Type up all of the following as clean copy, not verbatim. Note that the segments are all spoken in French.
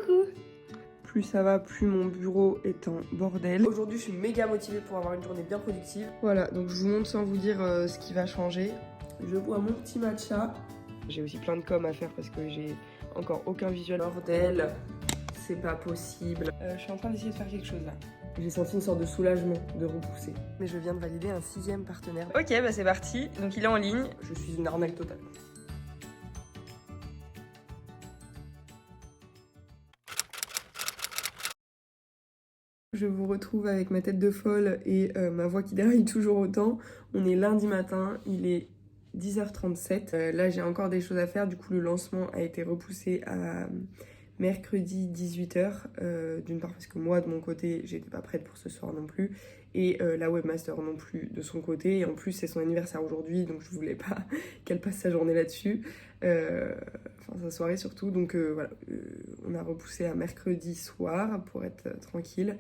Coucou. Plus ça va, plus mon bureau est en bordel. Aujourd'hui, je suis méga motivée pour avoir une journée bien productive. Voilà, donc je vous montre sans vous dire ce qui va changer. Je bois mon petit matcha. J'ai aussi plein de com à faire parce que j'ai encore aucun visuel. Bordel, c'est pas possible. Je suis en train d'essayer de faire quelque chose là. J'ai senti une sorte de soulagement de repousser. Mais je viens de valider un 6e partenaire. Ok, bah c'est parti. Donc il est en ligne. Je suis une arnaque totale. Je vous retrouve avec ma tête de folle et ma voix qui déraille toujours autant. On est lundi matin, il est 10h37. Là, j'ai encore des choses à faire. Du coup, le lancement a été repoussé à mercredi 18h. D'une part parce que moi, de mon côté, j'étais pas prête pour ce soir non plus. Et la webmaster non plus de son côté. Et en plus, c'est son anniversaire aujourd'hui, donc je voulais pas qu'elle passe sa journée là-dessus. Enfin, sa soirée surtout. Donc voilà, on a repoussé à mercredi soir pour être tranquille.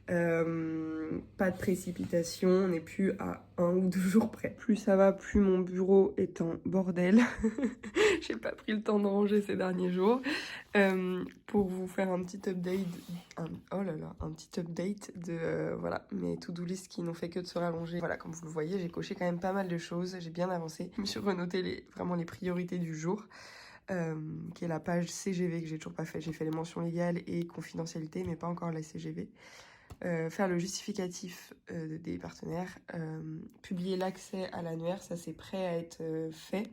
Pas de précipitation, on n'est plus à 1 ou 2 jours près. Plus ça va, plus mon bureau est en bordel. J'ai pas pris le temps de ranger ces derniers jours. Pour vous faire un petit update, un petit update de voilà, mes to-do list qui n'ont fait que de se rallonger. Voilà, comme vous le voyez, j'ai coché quand même pas mal de choses, j'ai bien avancé. Je me suis renoté vraiment les priorités du jour. Qui est la page CGV que j'ai toujours pas fait. J'ai fait les mentions légales et confidentialité, mais pas encore la CGV. Faire le justificatif des partenaires, publier l'accès à l'annuaire, ça c'est prêt à être fait.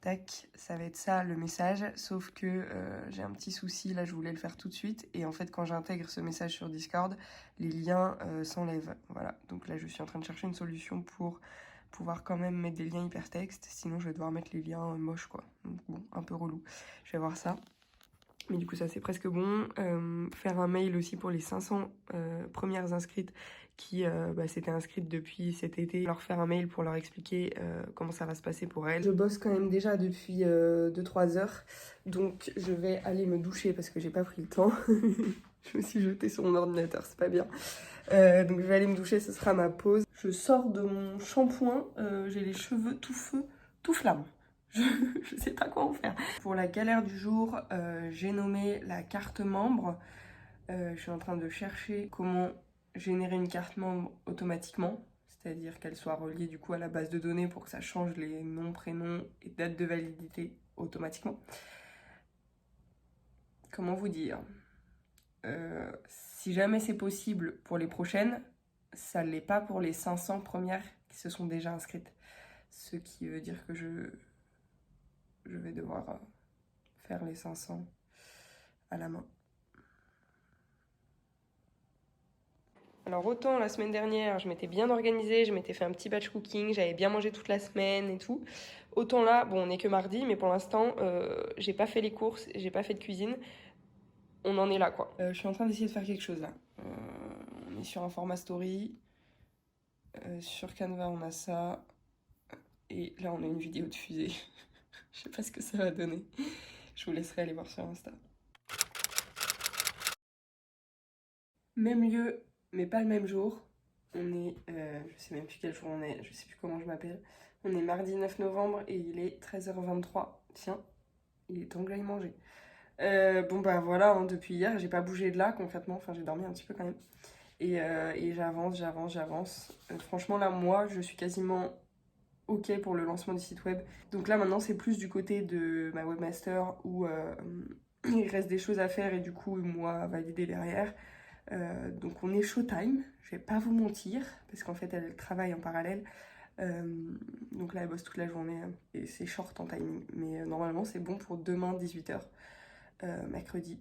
Tac, ça va être ça le message, sauf que j'ai un petit souci, là je voulais le faire tout de suite, et en fait quand j'intègre ce message sur Discord, les liens s'enlèvent. Voilà, donc là je suis en train de chercher une solution pour pouvoir quand même mettre des liens hypertextes, sinon je vais devoir mettre les liens moches quoi. Donc bon, un peu relou, je vais voir ça. Mais du coup ça c'est presque bon. Faire un mail aussi pour les 500 premières inscrites qui s'étaient inscrites depuis cet été. Leur faire un mail pour leur expliquer comment ça va se passer pour elles. Je bosse quand même déjà depuis 2-3 heures. Donc je vais aller me doucher parce que j'ai pas pris le temps. Je me suis jetée sur mon ordinateur, c'est pas bien. Donc je vais aller me doucher, ce sera ma pause. Je sors de mon shampoing, j'ai les cheveux tout feu, tout flamme. Je sais pas quoi en faire. Pour la galère du jour, j'ai nommé la carte membre. Je suis en train de chercher comment générer une carte membre automatiquement. C'est-à-dire qu'elle soit reliée du coup à la base de données pour que ça change les noms, prénoms et date de validité automatiquement. Comment vous dire ? Si jamais c'est possible pour les prochaines, ça ne l'est pas pour les 500 premières qui se sont déjà inscrites. Ce qui veut dire que je vais devoir faire les 500 à la main. Alors autant la semaine dernière, je m'étais bien organisée, je m'étais fait un petit batch cooking, j'avais bien mangé toute la semaine et tout. Autant là, bon on n'est que mardi, mais pour l'instant, j'ai pas fait les courses, j'ai pas fait de cuisine. On en est là quoi. Je suis en train d'essayer de faire quelque chose là. On est sur un format story. Sur Canva on a ça. Et là on a une vidéo de fusée. Je sais pas ce que ça va donner. Je vous laisserai aller voir sur Insta. Même lieu, mais pas le même jour. On est, je sais même plus quel jour on est, je sais plus comment je m'appelle. On est mardi 9 novembre et il est 13h23. Tiens, il est temps que j'aille manger. Bon bah voilà, hein, depuis hier, j'ai pas bougé de là concrètement, enfin j'ai dormi un petit peu quand même. Et j'avance. Franchement là, moi, je suis quasiment ok pour le lancement du site web. Donc là maintenant, c'est plus du côté de ma webmaster où il reste des choses à faire et du coup, moi, à valider derrière. Donc on est showtime, je vais pas vous mentir, parce qu'en fait elle travaille en parallèle. Donc là elle bosse toute la journée et c'est short en timing. Mais normalement c'est bon pour demain 18h, mercredi.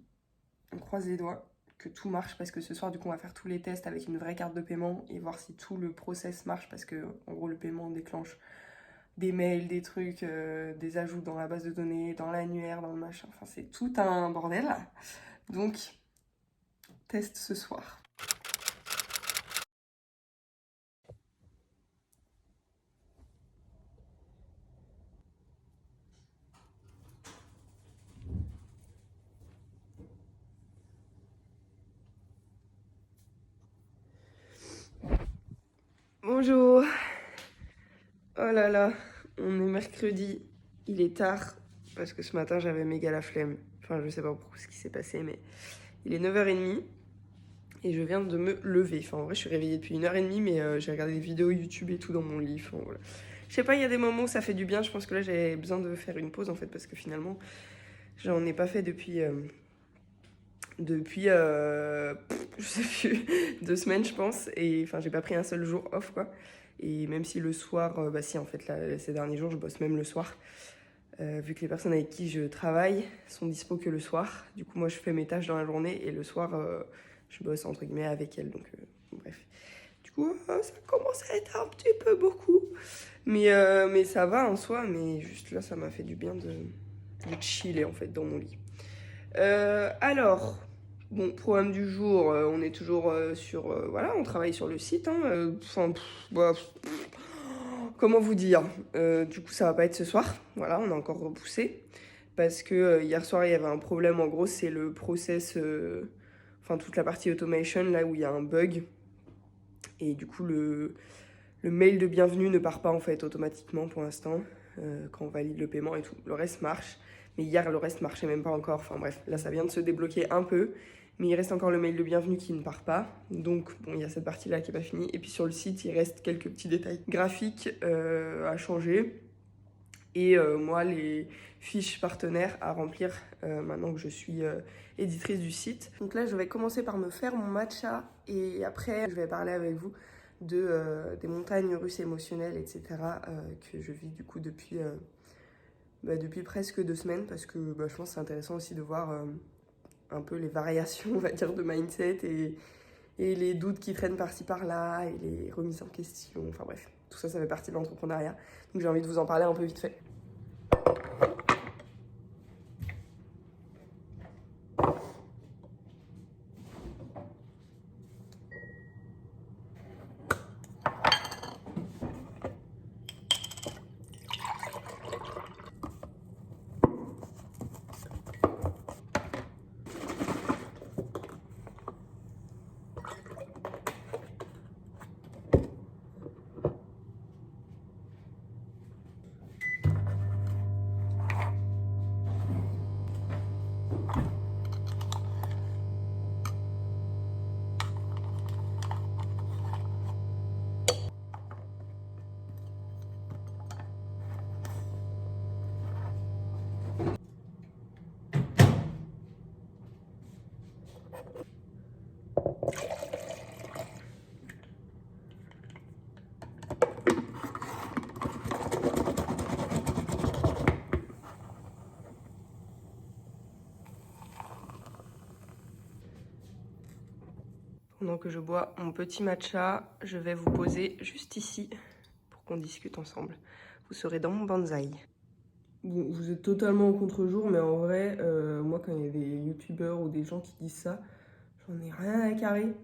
On croise les doigts que tout marche parce que ce soir du coup on va faire tous les tests avec une vraie carte de paiement et voir si tout le process marche parce que en gros le paiement déclenche des mails, des trucs, des ajouts dans la base de données, dans l'annuaire, dans le machin. Enfin c'est tout un bordel. Donc test ce soir. Bonjour. Oh là là, on est mercredi, il est tard, parce que ce matin j'avais méga la flemme. Enfin, je sais pas pour ce qui s'est passé, mais il est 9h30 et je viens de me lever. Enfin, en vrai, je suis réveillée depuis 1h30, mais j'ai regardé des vidéos YouTube et tout dans mon lit. Enfin, voilà. Je sais pas, il y a des moments où ça fait du bien. Je pense que là, j'avais besoin de faire une pause en fait, parce que finalement, j'en ai pas fait je sais plus, 2 semaines, je pense. Et enfin, j'ai pas pris un seul jour off, quoi. Et même si le soir, bah si, en fait, là, ces derniers jours, je bosse même le soir. Vu que les personnes avec qui je travaille sont dispo que le soir. Du coup, moi, je fais mes tâches dans la journée et le soir, je bosse entre guillemets avec elles. Donc, bref. Du coup, ça commence à être un petit peu beaucoup. Mais ça va en soi. Mais juste là, ça m'a fait du bien de chiller en fait dans mon lit. Alors, bon, programme du jour, on est toujours sur. Voilà, on travaille sur le site. Hein, comment vous dire? Du coup, ça va pas être ce soir. Voilà, on a encore repoussé. Parce que hier soir, il y avait un problème. En gros, c'est le process. Enfin, toute la partie automation, là où il y a un bug. Et du coup, le mail de bienvenue ne part pas en fait automatiquement pour l'instant. Quand on valide le paiement et tout. Le reste marche. Mais hier, le reste marchait même pas encore. Enfin bref, là, ça vient de se débloquer un peu. Mais il reste encore le mail de bienvenue qui ne part pas. Donc, bon, il y a cette partie-là qui n'est pas finie. Et puis sur le site, il reste quelques petits détails graphiques à changer. Et moi, les fiches partenaires à remplir maintenant que je suis éditrice du site. Donc là, je vais commencer par me faire mon matcha. Et après, je vais parler avec vous des montagnes russes émotionnelles, etc. Que je vis du coup depuis presque 2 semaines. Parce que je pense que c'est intéressant aussi de voir un peu les variations, on va dire, de mindset et les doutes qui traînent par-ci par-là et les remises en question. Enfin bref, tout ça, ça fait partie de l'entrepreneuriat. Donc j'ai envie de vous en parler un peu vite fait. Pendant que je bois mon petit matcha, je vais vous poser juste ici pour qu'on discute ensemble. Vous serez dans mon bonsaï. Bon, vous êtes totalement au contre-jour, mais en vrai, moi, quand il y a des youtubeurs ou des gens qui disent ça, j'en ai rien à carrer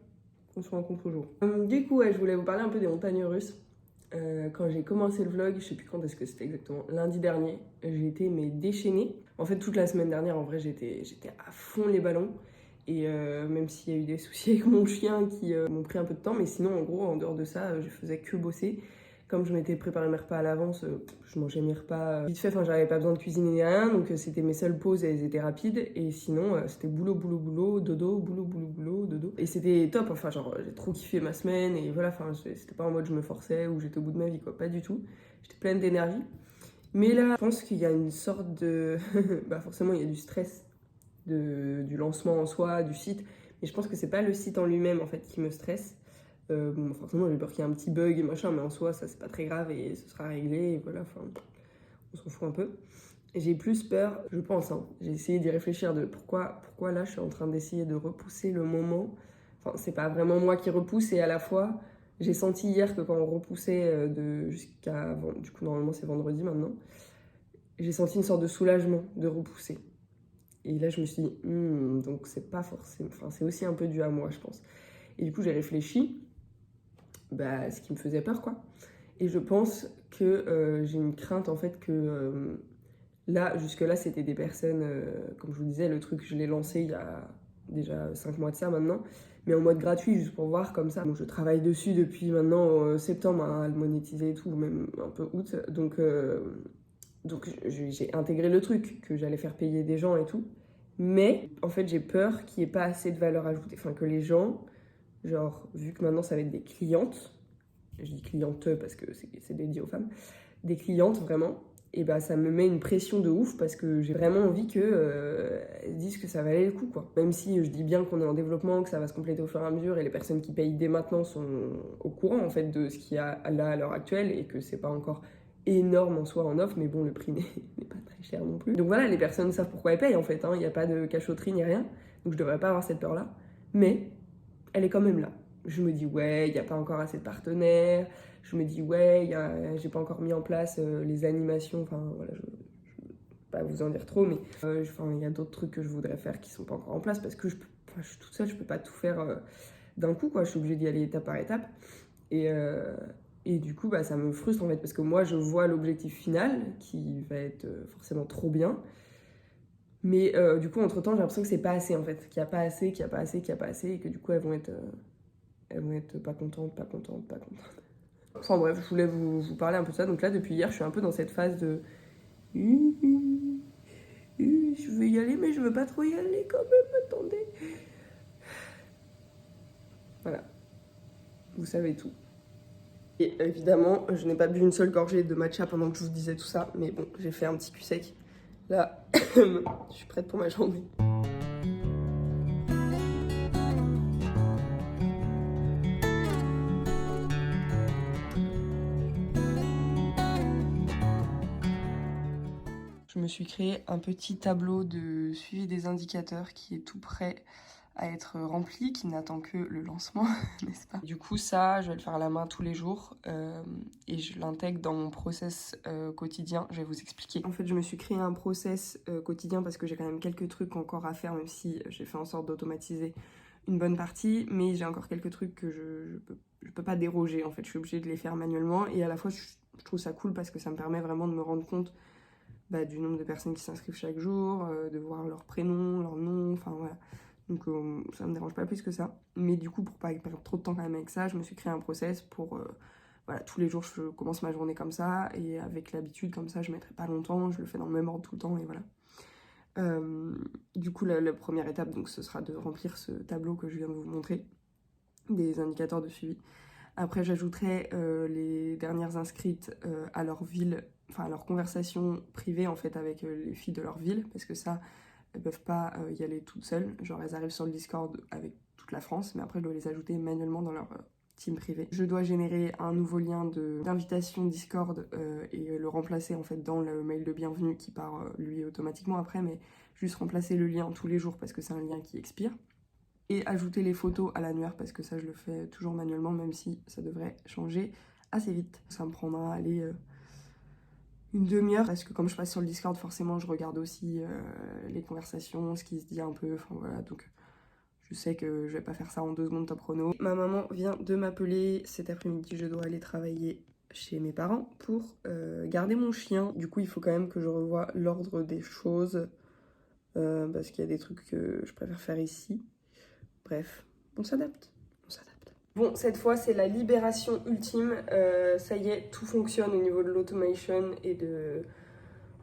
qu'on soit en contre-jour. Du coup, ouais, je voulais vous parler un peu des montagnes russes. Quand j'ai commencé le vlog, je sais plus quand est-ce que c'était exactement, lundi dernier, j'ai été déchaînée. En fait, toute la semaine dernière, en vrai, j'étais à fond les ballons. Et même s'il y a eu des soucis avec mon chien qui m'ont pris un peu de temps, mais sinon, en gros, en dehors de ça, je faisais que bosser. Comme je m'étais préparé mes repas à l'avance, je mangeais mes repas vite fait, enfin j'avais pas besoin de cuisiner ni rien, donc c'était mes seules pauses et elles étaient rapides. Et sinon, c'était boulot, boulot, boulot, dodo, boulot, boulot, boulot, dodo. Et c'était top, enfin genre j'ai trop kiffé ma semaine et voilà, enfin c'était pas en mode je me forçais ou j'étais au bout de ma vie quoi, pas du tout. J'étais pleine d'énergie. Mais là, je pense qu'il y a une sorte de... bah forcément il y a du stress du lancement en soi, du site, mais je pense que c'est pas le site en lui-même en fait qui me stresse. Bon, forcément, j'ai peur qu'il y ait un petit bug et machin, mais en soi, ça c'est pas très grave et ce sera réglé. Et voilà, enfin, on s'en fout un peu. J'ai plus peur, je pense, hein, j'ai essayé d'y réfléchir de pourquoi là je suis en train d'essayer de repousser le moment. Enfin, c'est pas vraiment moi qui repousse et à la fois, j'ai senti hier que quand on repoussait jusqu'à. Du coup, normalement, c'est vendredi maintenant. J'ai senti une sorte de soulagement de repousser. Et là, je me suis dit, donc c'est pas forcément. Enfin, c'est aussi un peu dû à moi, je pense. Et du coup, j'ai réfléchi. Ce qui me faisait peur quoi. Et je pense que j'ai une crainte en fait que là, jusque-là, c'était des personnes, comme je vous disais, le truc, je l'ai lancé il y a déjà 5 mois de ça maintenant, mais en mode gratuit, juste pour voir comme ça. Bon, je travaille dessus depuis maintenant septembre à le monétiser et tout, même un peu août, donc j'ai intégré le truc, que j'allais faire payer des gens et tout, Mais en fait, j'ai peur qu'il n'y ait pas assez de valeur ajoutée. Enfin, que les gens, genre, vu que maintenant ça va être des clientes, je dis clientes parce que c'est dédié aux femmes, des clientes vraiment, et bah ça me met une pression de ouf parce que j'ai vraiment envie que elles disent que ça valait le coup, quoi. Même si je dis bien qu'on est en développement, que ça va se compléter au fur et à mesure et les personnes qui payent dès maintenant sont au courant en fait de ce qu'il y a là à l'heure actuelle et que c'est pas encore énorme en soi en offre, mais bon, le prix n'est pas très cher non plus. Donc voilà, les personnes savent pourquoi elles payent en fait, il n'y a pas de cachotterie ni rien, donc je devrais pas avoir cette peur là, mais elle est quand même là. Je me dis ouais, il n'y a pas encore assez de partenaires, je me dis ouais, j'ai pas encore mis en place les animations, enfin voilà, je vais pas vous en dire trop, mais il y a d'autres trucs que je voudrais faire qui sont pas encore en place parce que je suis toute seule, je peux pas tout faire d'un coup, quoi. Je suis obligée d'y aller étape par étape. Et du coup, bah, ça me frustre en fait, parce que moi je vois l'objectif final qui va être forcément trop bien. Mais du coup, entre temps, j'ai l'impression que c'est pas assez en fait, qu'il y a pas assez, qu'il y a pas assez, qu'il y a pas assez, et que du coup, elles vont être pas contentes, pas contentes, pas contentes. Enfin bref, je voulais vous parler un peu de ça. Donc là, depuis hier, je suis un peu dans cette phase de je veux y aller, mais je veux pas trop y aller quand même, attendez. Voilà, vous savez tout. Et évidemment, je n'ai pas bu une seule gorgée de matcha pendant que je vous disais tout ça, mais bon, j'ai fait un petit cul sec. Là, je suis prête pour ma journée. Je me suis créé un petit tableau de suivi des indicateurs qui est tout prêt à être rempli, qui n'attend que le lancement, n'est-ce pas? Du coup, ça, je vais le faire à la main tous les jours et je l'intègre dans mon process quotidien. Je vais vous expliquer. En fait, je me suis créé un process quotidien parce que j'ai quand même quelques trucs encore à faire, même si j'ai fait en sorte d'automatiser une bonne partie, mais j'ai encore quelques trucs que je peux pas déroger. En fait, je suis obligée de les faire manuellement et à la fois, je trouve ça cool parce que ça me permet vraiment de me rendre compte du nombre de personnes qui s'inscrivent chaque jour, de voir leur prénom, leur nom, enfin voilà. Donc ça me dérange pas plus que ça. Mais du coup, pour pas perdre trop de temps quand même avec ça, je me suis créé un process pour... voilà, tous les jours, je commence ma journée comme ça. Et avec l'habitude, comme ça, je mettrai pas longtemps. Je le fais dans le même ordre tout le temps et voilà. Du coup, la première étape, donc, ce sera de remplir ce tableau que je viens de vous montrer, des indicateurs de suivi. Après, j'ajouterai les dernières inscrites à leur ville, enfin à leur conversation privée en fait avec les filles de leur ville, parce que ça, elles peuvent pas y aller toutes seules. Genre, elles arrivent sur le Discord avec toute la France, mais après, je dois les ajouter manuellement dans leur team privée. Je dois générer un nouveau lien d'invitation Discord et le remplacer en fait dans le mail de bienvenue qui part lui automatiquement après, mais juste remplacer le lien tous les jours parce que c'est un lien qui expire. Et ajouter les photos à l'annuaire parce que ça je le fais toujours manuellement, même si ça devrait changer assez vite. Ça me prendra une demi-heure parce que comme je passe sur le Discord, forcément je regarde aussi les conversations, ce qui se dit un peu, enfin voilà, donc je sais que je vais pas faire ça en 2 secondes top chrono. Ma maman vient de m'appeler cet après-midi, je dois aller travailler chez mes parents pour garder mon chien. Du coup il faut quand même que je revoie l'ordre des choses parce qu'il y a des trucs que je préfère faire ici. Bref, on s'adapte, on s'adapte. Bon, cette fois, c'est la libération ultime. Ça y est, tout fonctionne au niveau de l'automation et de...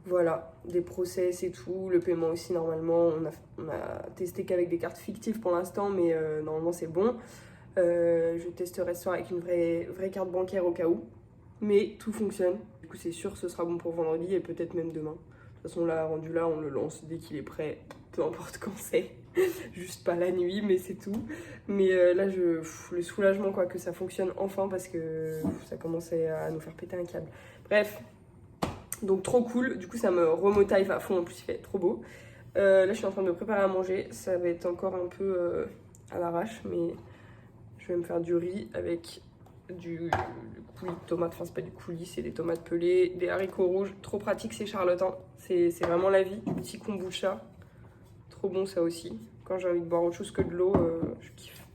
Voilà, des process et tout. Le paiement aussi, normalement. On a testé qu'avec des cartes fictives pour l'instant, mais normalement, c'est bon. Je testerai ce soir avec une vraie carte bancaire au cas où. Mais tout fonctionne. Du coup, c'est sûr que ce sera bon pour vendredi et peut-être même demain. De toute façon, là, rendu là, on le lance dès qu'il est prêt. Peu importe quand c'est. Juste pas la nuit, mais c'est tout. Mais là, le soulagement quoi, que ça fonctionne enfin parce que ça commençait à nous faire péter un câble. Bref, donc trop cool. Du coup, ça me remotive à fond. En plus, il fait trop beau. Là, je suis en train de me préparer à manger. Ça va être encore un peu à l'arrache, mais je vais me faire du riz avec du coulis de tomates. Enfin, c'est pas du coulis, c'est des tomates pelées, des haricots rouges. Trop pratique, c'est charlotin. C'est vraiment la vie. Du petit kombucha. Trop bon ça aussi. Quand j'ai envie de boire autre chose que de l'eau, je kiffe.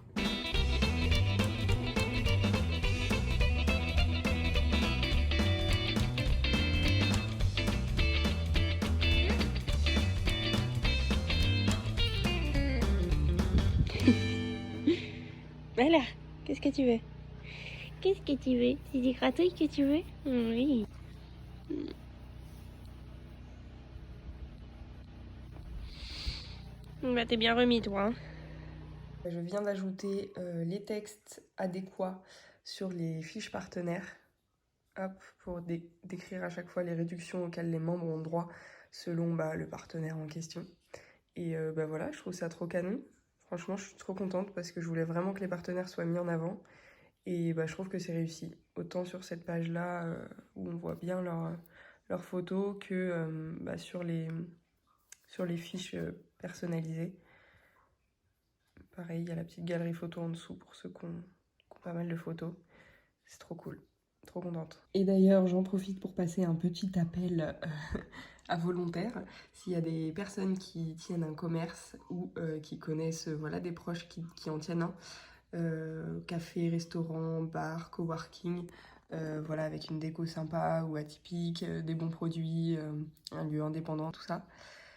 Voilà, qu'est-ce que tu veux? Qu'est-ce que tu veux? C'est des gratouilles que tu veux? Oui. Bah t'es bien remis toi. Hein. Je viens d'ajouter les textes adéquats sur les fiches partenaires. Hop, pour décrire à chaque fois les réductions auxquelles les membres ont droit selon le partenaire en question. Et voilà, je trouve ça trop canon. Franchement, je suis trop contente parce que je voulais vraiment que les partenaires soient mis en avant. Et je trouve que c'est réussi. Autant sur cette page-là où on voit bien leurs photos que sur les fiches personnalisées. Pareil, il y a la petite galerie photo en dessous pour ceux qui ont pas mal de photos. C'est trop cool. Trop contente. Et d'ailleurs, j'en profite pour passer un petit appel à volontaires. S'il y a des personnes qui tiennent un commerce ou qui connaissent des proches qui en tiennent un, café, restaurant, bar, coworking, avec une déco sympa ou atypique, des bons produits, un lieu indépendant, tout ça.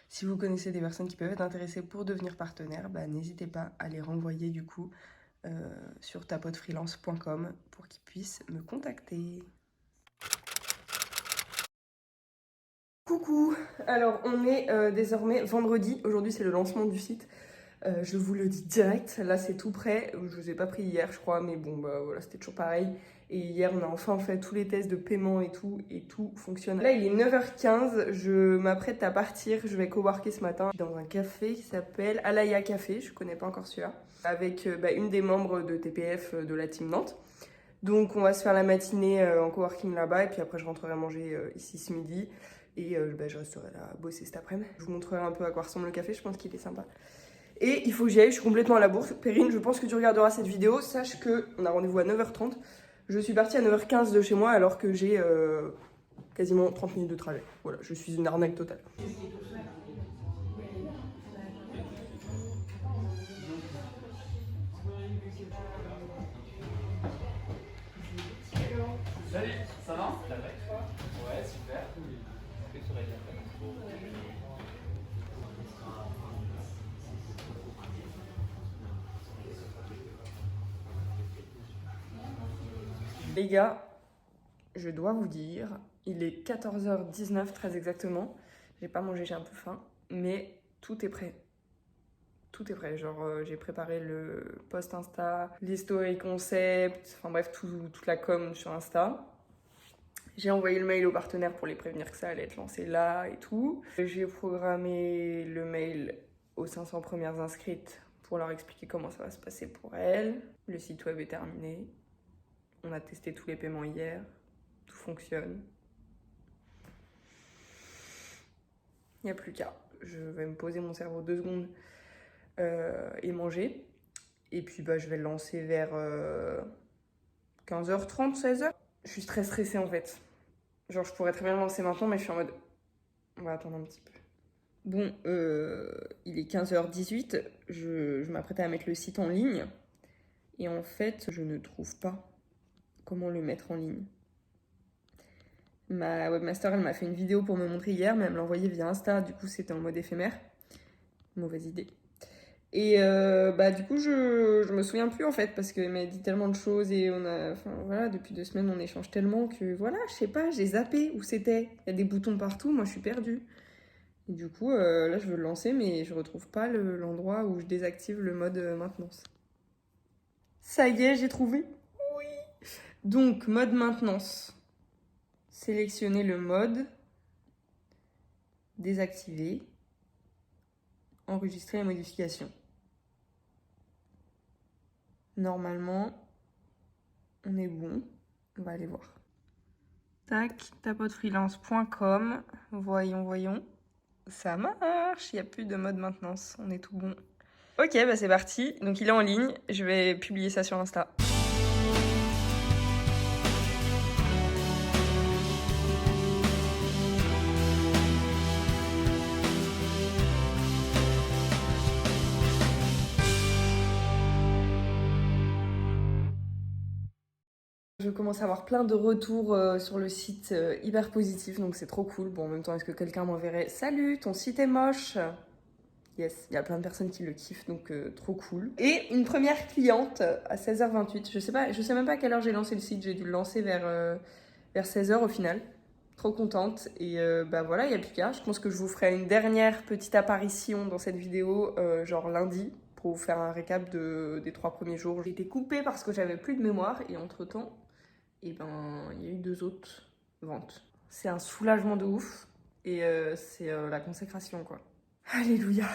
Si vous connaissez des personnes qui peuvent être intéressées pour devenir partenaires, n'hésitez pas à les renvoyer du coup sur tapotefreelance.com pour qu'ils puissent me contacter. Coucou, alors on est désormais vendredi, aujourd'hui c'est le lancement du site. Je vous le dis direct, là c'est tout prêt, je vous ai pas pris hier je crois, mais bon voilà c'était toujours pareil. Et hier on a enfin fait tous les tests de paiement et tout fonctionne. Là il est 9h15, je m'apprête à partir, je vais coworker ce matin dans un café qui s'appelle Alaya Café, je connais pas encore celui-là, avec une des membres de TPF de la team Nantes. Donc on va se faire la matinée en coworking là-bas et puis après je rentrerai manger ici ce midi. Et je resterai là à bosser cet après-midi. Je vous montrerai un peu à quoi ressemble le café, je pense qu'il est sympa. Et il faut que j'y aille, je suis complètement à la bourse. Perrine, je pense que tu regarderas cette vidéo. Sache qu'on a rendez-vous à 9h30. Je suis partie à 9h15 de chez moi alors que j'ai quasiment 30 minutes de trajet. Voilà, je suis une arnaque totale. Salut, ça va? Ouais, super. Qu'est-ce que tu aurais bien fait? Les gars, je dois vous dire, il est 14h19 très exactement. J'ai pas mangé, j'ai un peu faim, mais tout est prêt. Tout est prêt, genre j'ai préparé le post Insta, les story concept, enfin bref, toute la com sur Insta. J'ai envoyé le mail aux partenaires pour les prévenir que ça allait être lancé là et tout. J'ai programmé le mail aux 500 premières inscrites pour leur expliquer comment ça va se passer pour elles. Le site web est terminé. On a testé tous les paiements hier. Tout fonctionne. Il n'y a plus qu'à. Je vais me poser mon cerveau 2 secondes et manger. Et puis je vais le lancer vers 15h30, 16h. Je suis très stressée en fait. Genre je pourrais très bien le lancer maintenant mais je suis en mode... On va attendre un petit peu. Bon, il est 15h18. Je m'apprête à mettre le site en ligne. Et en fait, je ne trouve pas comment le mettre en ligne. Ma webmaster, elle m'a fait une vidéo pour me montrer hier, mais elle me l'a envoyée via Insta, du coup c'était en mode éphémère. Mauvaise idée. Et du coup, je me souviens plus en fait, parce qu'elle m'a dit tellement de choses et depuis 2 semaines on échange tellement que je sais pas, j'ai zappé où c'était. Il y a des boutons partout, moi je suis perdue. Et du coup, là je veux le lancer, mais je retrouve pas l'endroit où je désactive le mode maintenance. Ça y est, j'ai trouvé. Oui. Donc, mode maintenance. Sélectionnez le mode. Désactiver. Enregistrer les modifications. Normalement, on est bon. On va aller voir. Tac, tapotefreelance.com. Voyons. Ça marche, il n'y a plus de mode maintenance. On est tout bon. Ok, c'est parti. Donc il est en ligne. Je vais publier ça sur Insta. Je commence à avoir plein de retours sur le site hyper positifs, donc c'est trop cool. Bon, en même temps, est-ce que quelqu'un m'enverrait « Salut, ton site est moche !» Yes, il y a plein de personnes qui le kiffent, donc trop cool. Et une première cliente à 16h28. Je sais même pas à quelle heure j'ai lancé le site, j'ai dû le lancer vers 16h au final. Trop contente et bah voilà, il n'y a plus qu'à. Je pense que je vous ferai une dernière petite apparition dans cette vidéo, genre lundi, pour vous faire un récap des 3 premiers jours. J'ai été coupée parce que j'avais plus de mémoire et entre-temps, et ben, il y a eu 2 autres ventes. C'est un soulagement de ouf et c'est la consécration quoi. Alléluia.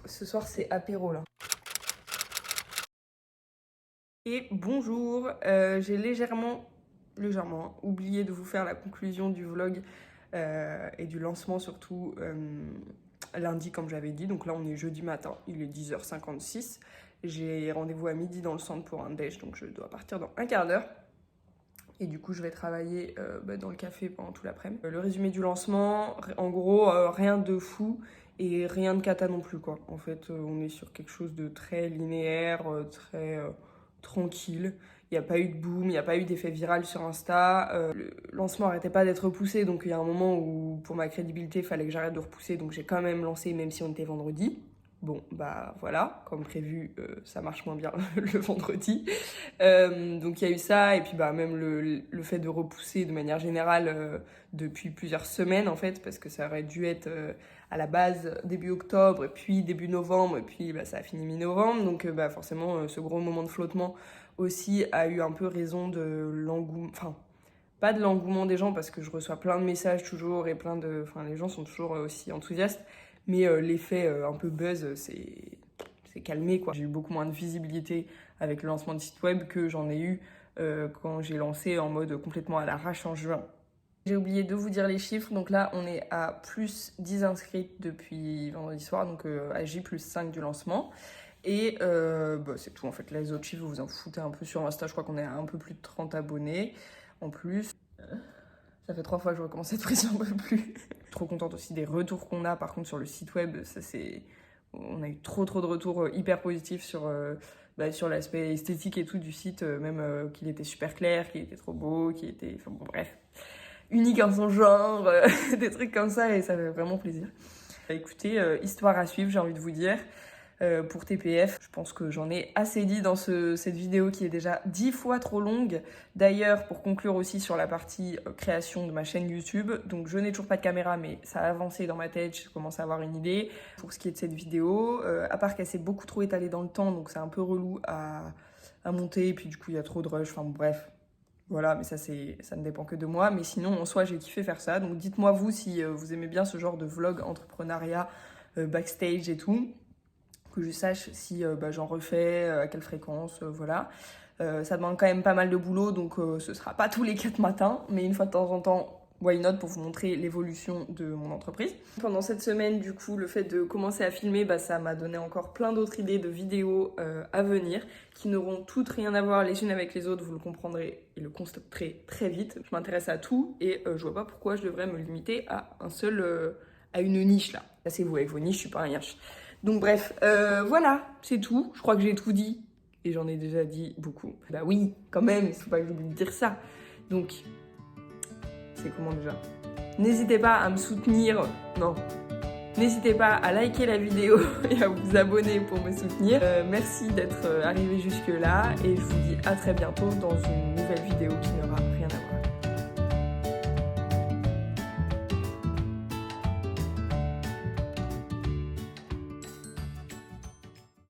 Ce soir c'est apéro là. Et bonjour, j'ai légèrement oublié de vous faire la conclusion du vlog et du lancement surtout lundi comme j'avais dit. Donc là on est jeudi matin, il est 10h56. J'ai rendez-vous à midi dans le centre pour un déj, donc je dois partir dans un quart d'heure. Et du coup je vais travailler dans le café pendant tout l'après-midi. Le résumé du lancement, en gros rien de fou et rien de cata non plus quoi. En fait on est sur quelque chose de très linéaire, très tranquille. Il n'y a pas eu de boom, il n'y a pas eu d'effet viral sur Insta. Le lancement n'arrêtait pas d'être repoussé, donc il y a un moment où pour ma crédibilité, il fallait que j'arrête de repousser, donc j'ai quand même lancé même si on était vendredi. Bon, bah voilà, comme prévu, ça marche moins bien le vendredi. Donc il y a eu ça, et puis bah même le fait de repousser de manière générale depuis plusieurs semaines en fait, parce que ça aurait dû être à la base début octobre, et puis début novembre, et puis bah, ça a fini mi-novembre, donc bah, forcément ce gros moment de flottement aussi a eu un peu raison de l'engouement, enfin pas de l'engouement des gens parce que je reçois plein de messages toujours et enfin les gens sont toujours aussi enthousiastes, mais l'effet un peu buzz c'est calmé quoi. J'ai eu beaucoup moins de visibilité avec le lancement du site web que j'en ai eu quand j'ai lancé en mode complètement à l'arrache en juin. J'ai oublié de vous dire les chiffres, donc là on est à plus 10 inscrits depuis vendredi soir, donc à J plus 5 du lancement. Et bah, c'est tout en fait, les autres chiffres vous vous en foutez un peu sur Insta, je crois qu'on est à un peu plus de 30 abonnés. En plus, ça fait 3 fois que je recommence cette prise, j'en peux plus. Trop contente aussi des retours qu'on a par contre sur le site web, ça c'est... On a eu trop de retours hyper positifs sur l'aspect esthétique et tout du site, même qu'il était super clair, qu'il était trop beau, qu'il était... Enfin bon bref, unique en son genre, des trucs comme ça et ça fait vraiment plaisir. Écoutez, histoire à suivre, j'ai envie de vous dire. Pour TPF, je pense que j'en ai assez dit dans cette vidéo qui est déjà 10 fois trop longue. D'ailleurs, pour conclure aussi sur la partie création de ma chaîne YouTube, donc je n'ai toujours pas de caméra, mais ça a avancé dans ma tête, je commence à avoir une idée. Pour ce qui est de cette vidéo, à part qu'elle s'est beaucoup trop étalée dans le temps, donc c'est un peu relou à monter, et puis du coup il y a trop de rush, enfin bref. Voilà, mais ça ne dépend que de moi. Mais sinon, en soi, j'ai kiffé faire ça. Donc dites-moi vous si vous aimez bien ce genre de vlog entrepreneuriat, backstage et tout. Que je sache si j'en refais, à quelle fréquence, voilà. Ça demande quand même pas mal de boulot, donc ce sera pas tous les 4 matins, mais une fois de temps en temps, why not, pour vous montrer l'évolution de mon entreprise. Pendant cette semaine, du coup, le fait de commencer à filmer, ça m'a donné encore plein d'autres idées de vidéos à venir, qui n'auront toutes rien à voir les unes avec les autres, vous le comprendrez et le constaterez très vite. Je m'intéresse à tout, et je vois pas pourquoi je devrais me limiter à à une niche là. Là c'est vous avec vos niches, je suis pas un yinche. Donc bref, voilà, c'est tout. Je crois que j'ai tout dit. Et j'en ai déjà dit beaucoup. Bah oui, quand même, il faut pas que j'oublie de dire ça. Donc, c'est comment déjà? N'hésitez pas à me soutenir. Non. N'hésitez pas à liker la vidéo et à vous abonner pour me soutenir. Merci d'être arrivé jusque là. Et je vous dis à très bientôt dans une nouvelle vidéo qui n'aura rien à voir.